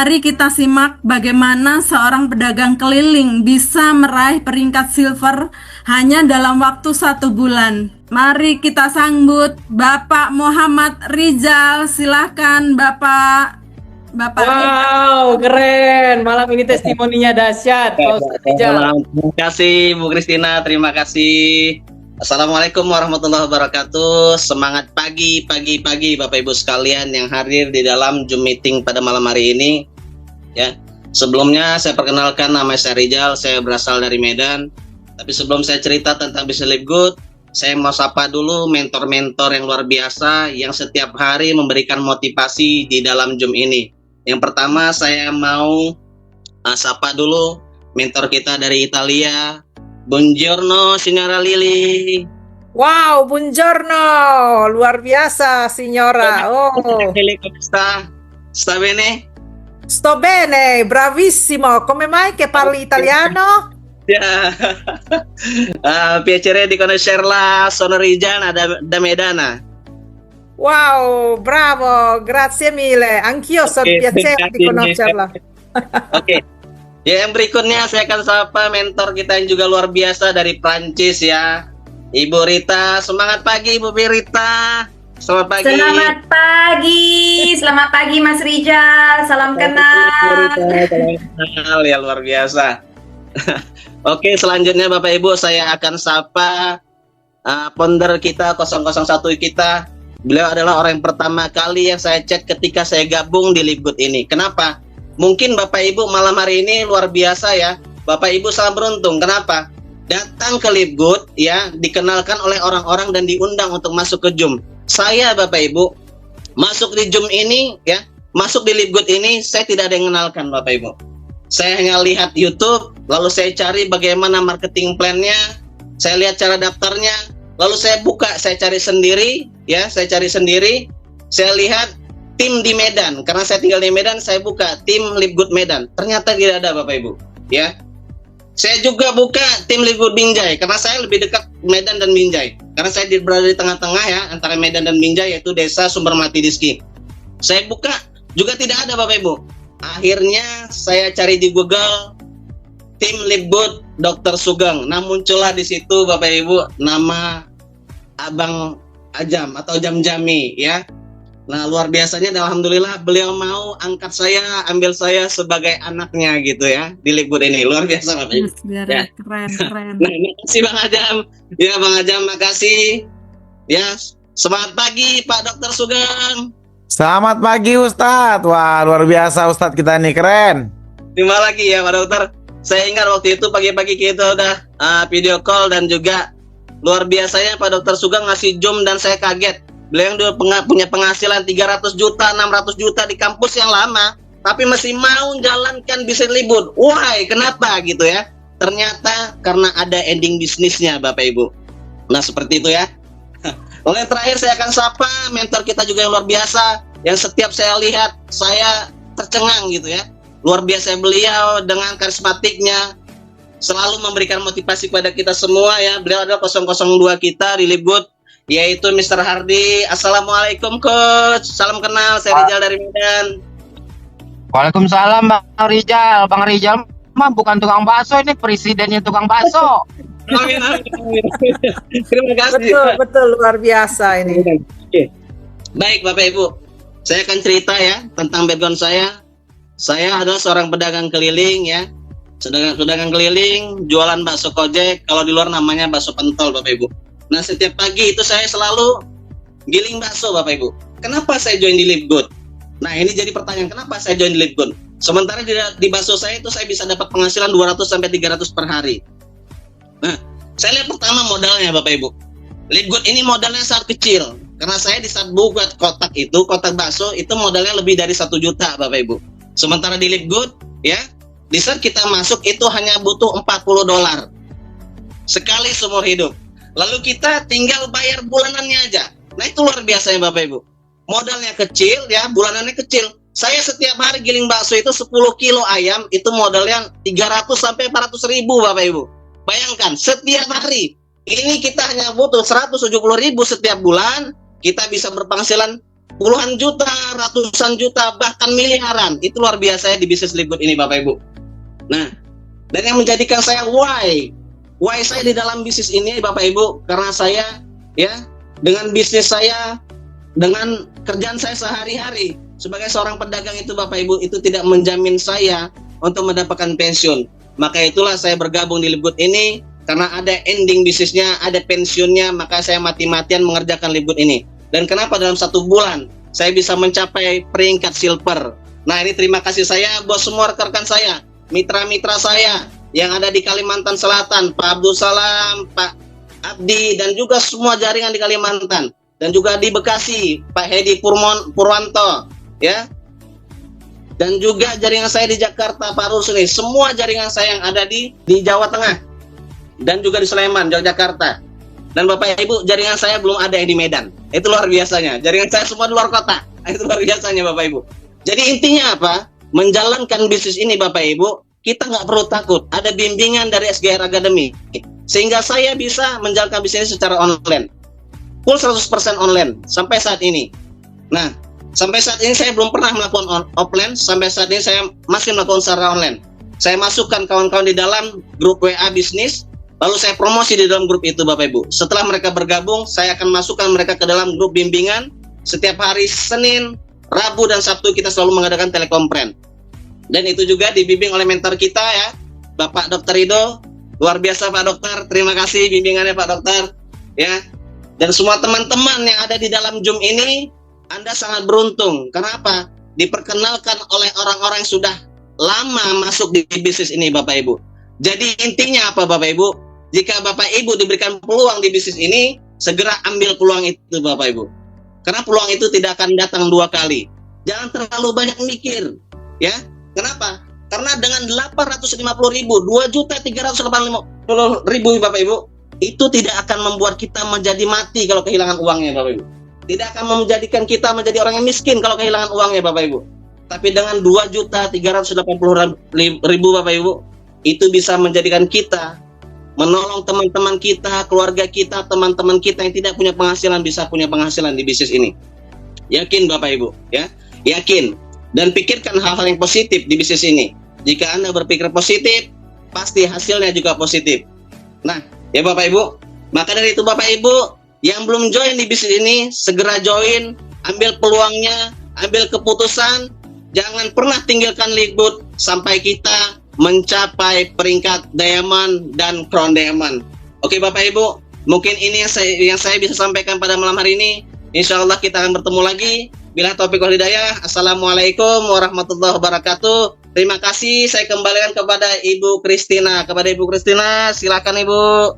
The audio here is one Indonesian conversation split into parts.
Mari kita simak bagaimana seorang pedagang keliling bisa meraih peringkat silver hanya dalam waktu 1 bulan. Mari kita sambut Bapak Muhammad Rizal. Silakan Bapak. Wow, keren. Malam ini testimoninya dahsyat, Pak Ustadz Rizal. Terima kasih Bu Kristina, terima kasih. Assalamualaikum warahmatullahi wabarakatuh. Semangat pagi Bapak Ibu sekalian yang hadir di dalam Zoom meeting pada malam hari ini. Ya, sebelumnya saya perkenalkan, nama saya Rizal, saya berasal dari Medan. Tapi sebelum saya cerita tentang Business Live Good, saya mau sapa dulu mentor-mentor yang luar biasa yang setiap hari memberikan motivasi di dalam Zoom ini. Yang pertama saya mau sapa dulu mentor kita dari Italia, Buongiorno Signora Lili. Wow, buongiorno, luar biasa, signora. Oh, Come sta bene? sto bene, bravissimo. Come mai che parli italiano? Ya, piacere di conoscerla, sono Rizal da Medana. Wow, bravo, grazie mille. Anch'io sono piacere di conoscerla. Oke. Ya, yang berikutnya saya akan sapa mentor kita yang juga luar biasa dari Prancis ya. Ibu Rita, semangat pagi Ibu Rita. Selamat pagi. Selamat pagi Mas Rizal, salam kenal. Ya, luar biasa. Oke, selanjutnya Bapak Ibu saya akan sapa founder kita 001 kita. Beliau adalah orang yang pertama kali yang saya chat ketika saya gabung di Live Good ini. Kenapa? Mungkin Bapak Ibu malam hari ini luar biasa ya. Bapak Ibu sangat beruntung. Kenapa? Datang ke Live Good ya, dikenalkan oleh orang-orang dan diundang untuk masuk ke Zoom. Saya Bapak Ibu masuk di Zoom ini ya, masuk di Live Good ini saya tidak ada yang mengenalkan Bapak Ibu. Saya hanya lihat YouTube, lalu saya cari bagaimana marketing plan-nya, saya lihat cara daftarnya, lalu saya buka, saya cari sendiri ya, saya lihat tim di Medan, karena saya tinggal di Medan, saya buka tim Live Good Medan. Ternyata tidak ada Bapak Ibu, ya. Saya juga buka tim Live Good Binjai, karena saya lebih dekat Medan dan Binjai. Karena saya berada di tengah-tengah ya, antara Medan dan Binjai, yaitu desa Sumbermati Diski. Saya buka, juga tidak ada Bapak Ibu. Akhirnya saya cari di Google tim Live Good Dr. Sugeng. Nah, muncullah di situ Bapak Ibu nama Abang Ajam atau Jam Jami ya. Nah, luar biasanya alhamdulillah beliau mau angkat saya, ambil saya sebagai anaknya gitu ya di Live Good ini. Luar biasa Bapak Ibu. Ya. Keren. Nah, makasih Bang Ajam. Ya, Bang Ajam makasih. Ya, semangat pagi Pak Dr. Sugeng. Selamat pagi Ustadz. Wah, luar biasa Ustadz kita nih, keren. Terima lagi ya Pak Dokter. Saya ingat waktu itu pagi-pagi kita udah video call dan juga luar biasanya Pak Dr. Sugeng ngasih Zoom dan saya kaget. Beliau yang dulu punya penghasilan 300 juta, 600 juta di kampus yang lama, tapi masih mau jalankan bisnis libur. Why? Kenapa gitu ya? Ternyata karena ada ending bisnisnya Bapak Ibu. Nah, seperti itu ya. Lalu yang terakhir saya akan sapa mentor kita juga yang luar biasa, yang setiap saya lihat saya tercengang gitu ya. Luar biasa beliau dengan karismatiknya, selalu memberikan motivasi kepada kita semua ya. Beliau adalah 002 kita di Live Good, yaitu Mr. Hardi. Assalamualaikum Coach, salam kenal, saya Rizal dari Medan. Waalaikumsalam Bang Rizal. Bang Rizal mah bukan tukang bakso, ini presidennya tukang bakso. Amin. Terima kasih. Betul, luar biasa ini. Oke. Baik Bapak Ibu, saya akan cerita ya tentang background saya. Saya adalah seorang pedagang keliling ya. Pedagang keliling, jualan bakso kojek, kalau di luar namanya bakso pentol Bapak Ibu. Nah, setiap pagi itu saya selalu giling bakso Bapak Ibu. Kenapa saya join di Live Good? Nah, ini jadi pertanyaan, kenapa saya join di Live Good? Sementara di bakso saya itu saya bisa dapat penghasilan 200 sampai 300 per hari. Nah, saya lihat pertama modalnya Bapak Ibu. Live Good ini modalnya sangat kecil. Karena saya di saat buat kotak bakso itu modalnya lebih dari 1 juta Bapak Ibu. Sementara di Live Good ya, di saat kita masuk itu hanya butuh $40 sekali seumur hidup. Lalu kita tinggal bayar bulanannya aja. Nah, itu luar biasa ya Bapak Ibu. Modalnya kecil ya, bulanannya kecil. Saya setiap hari giling bakso itu 10 kilo ayam, itu modalnya 300 sampai 400 ribu Bapak Ibu. Bayangkan, setiap hari. Ini kita hanya butuh 170 ribu setiap bulan, kita bisa berpenghasilan puluhan juta, ratusan juta, bahkan miliaran. Itu luar biasa ya di bisnis Livegood ini Bapak Ibu. Nah, dan yang menjadikan saya why saya di dalam bisnis ini Bapak Ibu, karena saya ya dengan bisnis saya, dengan kerjaan saya sehari-hari sebagai seorang pedagang itu Bapak Ibu, itu tidak menjamin saya untuk mendapatkan pensiun. Maka itulah saya bergabung di Livegood ini, karena ada ending bisnisnya, ada pensiunnya, maka saya mati-matian mengerjakan Livegood ini. Dan kenapa dalam 1 bulan saya bisa mencapai peringkat silver? Nah, ini terima kasih saya buat semua rekan-rekan saya, mitra-mitra saya yang ada di Kalimantan Selatan, Pak Abdul Salam, Pak Abdi, dan juga semua jaringan di Kalimantan, dan juga di Bekasi, Pak Hedi Purwanto, ya, dan juga jaringan saya di Jakarta, Pak Rusli, semua jaringan saya yang ada di Jawa Tengah, dan juga di Sleman, Yogyakarta. Dan Bapak Ibu, jaringan saya belum ada yang di Medan. Itu luar biasanya. Jaringan saya semua di luar kota. Itu luar biasanya Bapak Ibu. Jadi intinya apa? Menjalankan bisnis ini Bapak Ibu, kita nggak perlu takut. Ada bimbingan dari SGR Academy. Sehingga saya bisa menjalankan bisnis secara online. Full 100% online sampai saat ini. Nah, sampai saat ini saya belum pernah melakukan offline. Sampai saat ini saya masih melakukan secara online. Saya masukkan kawan-kawan di dalam grup WA bisnis. Lalu saya promosi di dalam grup itu Bapak Ibu. Setelah mereka bergabung, saya akan masukkan mereka ke dalam grup bimbingan. Setiap hari Senin, Rabu, dan Sabtu kita selalu mengadakan telekonferensi. Dan itu juga dibimbing oleh mentor kita ya, Bapak Dr. Rido. Luar biasa Pak Dokter, terima kasih bimbingannya Pak Dokter. Ya. Dan semua teman-teman yang ada di dalam Zoom ini, Anda sangat beruntung. Kenapa? Diperkenalkan oleh orang-orang yang sudah lama masuk di bisnis ini Bapak Ibu. Jadi intinya apa Bapak Ibu? Jika Bapak Ibu diberikan peluang di bisnis ini, segera ambil peluang itu Bapak Ibu. Karena peluang itu tidak akan datang 2 kali. Jangan terlalu banyak mikir, ya. Kenapa? Karena dengan 850.000, 2.380.000 Bapak Ibu, itu tidak akan membuat kita menjadi mati kalau kehilangan uangnya Bapak Ibu. Tidak akan menjadikan kita menjadi orang yang miskin kalau kehilangan uangnya Bapak Ibu. Tapi dengan 2.380.000 Bapak Ibu, itu bisa menjadikan kita menolong teman-teman kita, keluarga kita, teman-teman kita yang tidak punya penghasilan bisa punya penghasilan di bisnis ini. Yakin Bapak Ibu, ya? Yakin. Dan pikirkan hal-hal yang positif di bisnis ini. Jika Anda berpikir positif, pasti hasilnya juga positif. Nah, ya Bapak Ibu, maka dari itu Bapak Ibu yang belum join di bisnis ini, segera join, ambil peluangnya, ambil keputusan, jangan pernah tinggalkan Livegood sampai kita mencapai peringkat diamond dan crown diamond. Oke Bapak Ibu, mungkin ini yang saya bisa sampaikan pada malam hari ini. Insya Allah kita akan bertemu lagi. Bila taufiq wal hidayah. Assalamualaikum warahmatullahi wabarakatuh. Terima kasih. Saya kembalikan kepada Ibu Kristina. Silakan Ibu.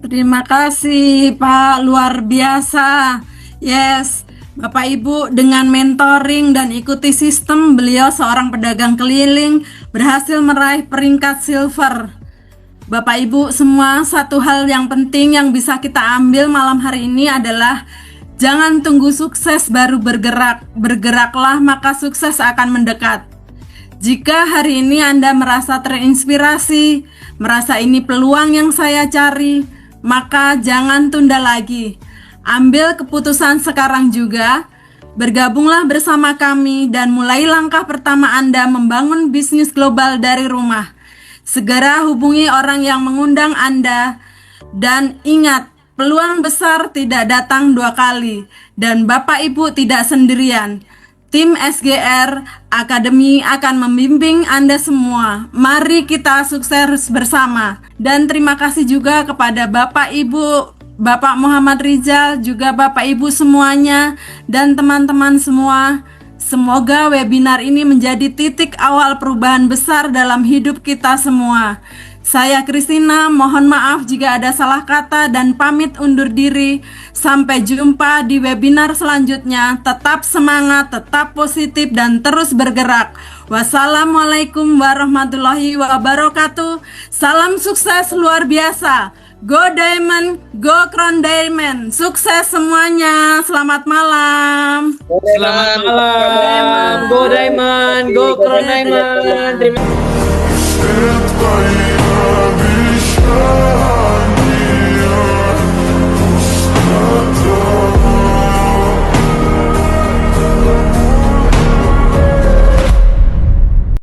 Terima kasih Pak, luar biasa. Yes, Bapak Ibu dengan mentoring dan ikuti sistem, beliau seorang pedagang keliling berhasil meraih peringkat silver. Bapak Ibu semua, satu hal yang penting yang bisa kita ambil malam hari ini adalah jangan tunggu sukses baru bergerak. Bergeraklah maka sukses akan mendekat. Jika hari ini Anda merasa terinspirasi, merasa ini peluang yang saya cari, maka jangan tunda lagi. Ambil keputusan sekarang juga. Bergabunglah bersama kami dan mulai langkah pertama Anda membangun bisnis global dari rumah. Segera hubungi orang yang mengundang Anda. Dan ingat, peluang besar tidak datang 2 kali. Dan Bapak Ibu tidak sendirian. Tim SGR Academy akan membimbing Anda semua. Mari kita sukses bersama. Dan terima kasih juga kepada Bapak Ibu, Bapak Muhammad Rizal, juga Bapak Ibu semuanya, dan teman-teman semua. Semoga webinar ini menjadi titik awal perubahan besar dalam hidup kita semua. Saya Kristina, mohon maaf jika ada salah kata dan pamit undur diri. Sampai jumpa di webinar selanjutnya. Tetap semangat, tetap positif, dan terus bergerak. Wassalamualaikum warahmatullahi wabarakatuh. Salam sukses luar biasa. Go Diamond, go Crown Diamond. Sukses semuanya. Selamat malam. Selamat malam. Go Diamond, go Crown Diamond. Terima kasih.